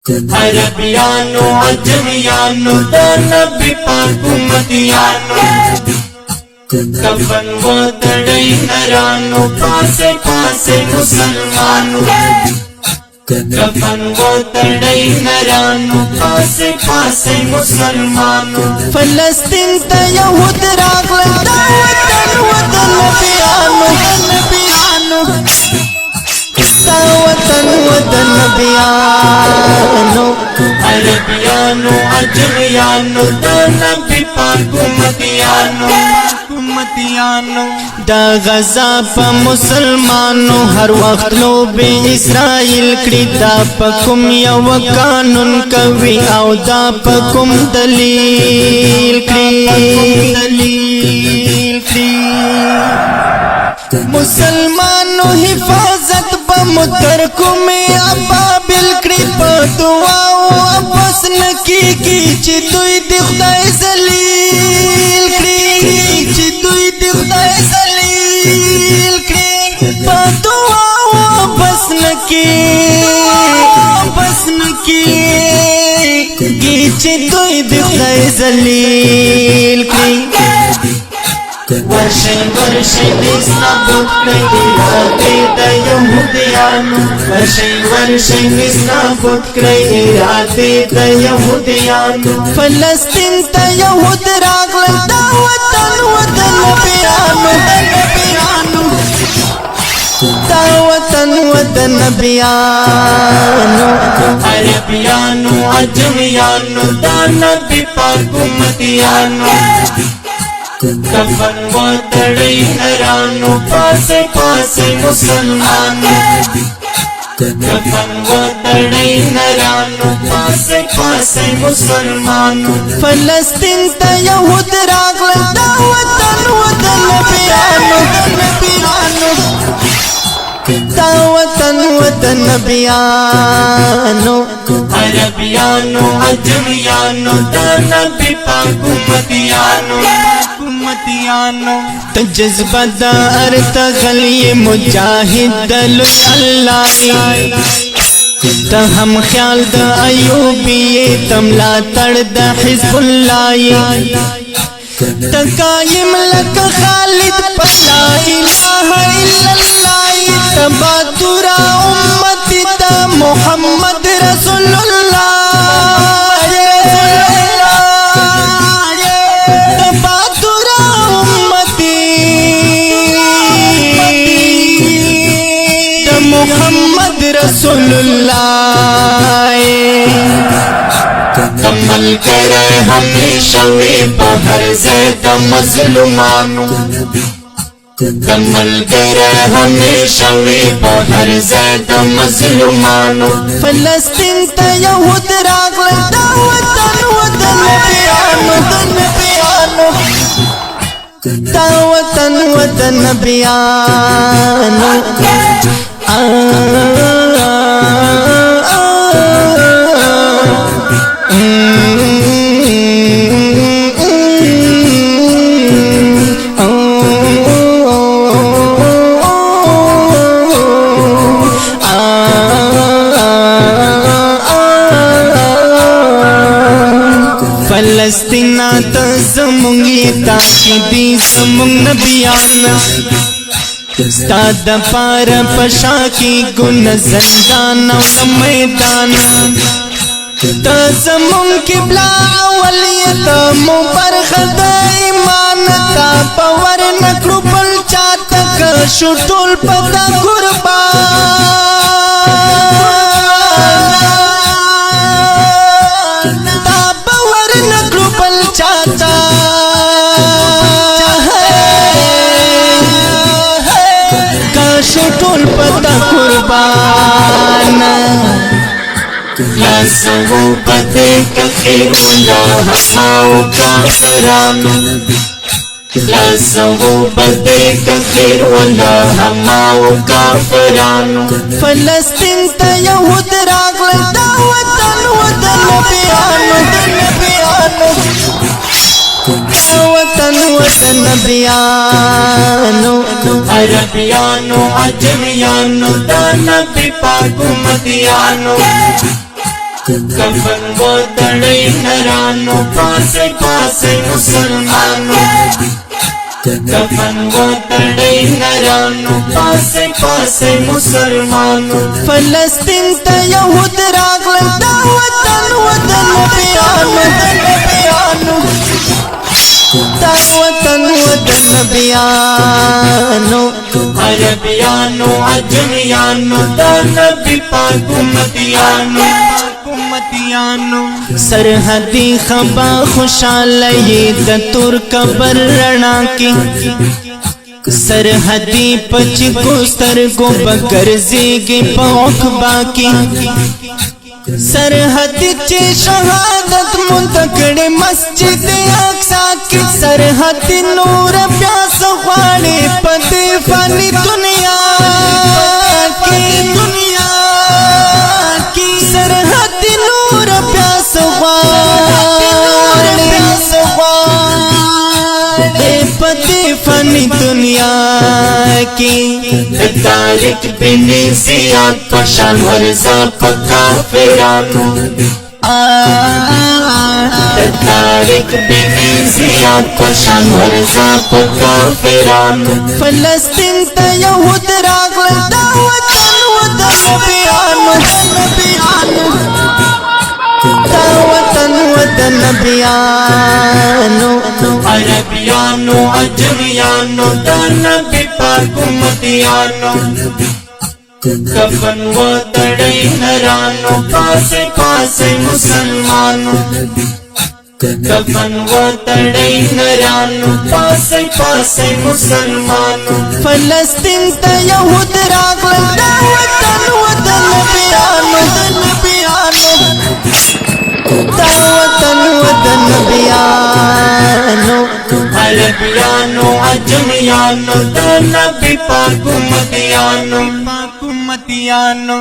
عربیانو عجمیانو دا نبی پاک امتیانو کفن و تڑی نرانو پاسے پاسے مسلمانو کفن و تڑی نرانو پاسے پاسے مسلمانو فلسطین تا یہود راغل دا وطن نبیانو دا وطن نبیانو عربیانو عجمیانو دا نبی پاک امتیانو دا غزا پا مسلمانو ہر وقت لوب اسرائیل کری دا پا کم یو قانون کوي او دا پا کم دلیل کری مسلمانو حفاظت پا مترکو میں ابابل کری پا دعاو اپس نکی کی چی دوی دی خدای زلیل کری چی دوی دی خدای زلیل کری پا دعاو اپس نکی کی چی دوی دی خدای زلیل کری ورشن ورشن اسنابود کئی ارادے دا یہودیانو ورشن ورشن اسنابود کئی ارادے دا یہودیانو فلسطین تا یہود راغل دا وطن نبیانو دا وطن نبیانو عربیانو عجمیانو دا نبی پاک امتیانو کفن و تڑی نرانو پاسے پاسے مسلمانو کفن و تڑی نرانو پاسے پاسے مسلمانو فلسطین تا یہود راغل دا وطن نبیانو دا وطن نبیانو عربیانو عجمیانو دا نبی پاک امتیانو تا جذبہ دا ارتغلی مجاہد دلوی اللہ تا ہم خیال دا ایوبی تملا تڑ دا حزب اللہ تا قائم لکا خالد پلا الہ الا اللہ تباترا امتی تا محمد رسول اللہ محمد رسول اللہ کمل کرے ہمیشہ وی بہر زید مظلومانو کمل کرے ہمیشہ وی بہر زید مظلومانو فلسطین تا یہود راغل دا وطن نبیانو دا وطن نبیانو فلسطین تا زمونگی تاکیدی زمونگ نبیانا ستا دا پار پشا کی گن زندان و میدان تا زمون قبلہ اولیت مبرخ دا ایمان تا پور نکرو پل چاہتا کشو ٹول پتا قربان تا پور نکرو پل چاہتا شٹول پتا قربان لازمو بدے کخیر اللہ ہماؤ کافرانو لازمو بدے کخیر اللہ ہماؤ کافرانو فلسطین تا یہود راغل دا وطن نبیانو عربیانو عجمیانو دا نبی پاک امتیانو कफन वो तड़े नरानो पासे पासे मुसलमानों कफन वो तड़े नरानो पासे पासे मुसलमानों फलस्तीन ता यहूद रागल दा वतन वतन बियानो दा वतन वतन बियानो अरबियानो अजमियानो दा नबी पाक उम्मतियानो सरहदी खबा खुशाल ये द तुर्क बर्रणा की सरहदी पच को सरगो बगरजेगे पौख बाकी सरहद चे शहादत मुंतकड़े मस्जिद अक्सा की सरहद नूर प्यास ख्वाड़े पते फनी दुनिया की सरहद नूर प्यास ख्वाड़े पते फनी दुनिया की तारिक बिन जियाद पशान वर्जा पक्का फिरानो तारिक बिन जियाद पशान वर्जा पक्का फिरानो फलस्तीन ता यहूद रागल दा वतन वतन बियानो दा वतन वतन बियानो अरबियानो अजमियानो दा नबी पाक उम्मतियानो कफन वो तड़े नरानो पासे पासे मुसलमानों कफन वो तड़े नरानो पासे पासे मुसलमानों फलस्तीन ता यहूद रागल दा वतन वतन बियानो दा वतन वतन बियानो अरबियानो अजमियानो दा नबी पाक उम्मतियानो उम्मतियानो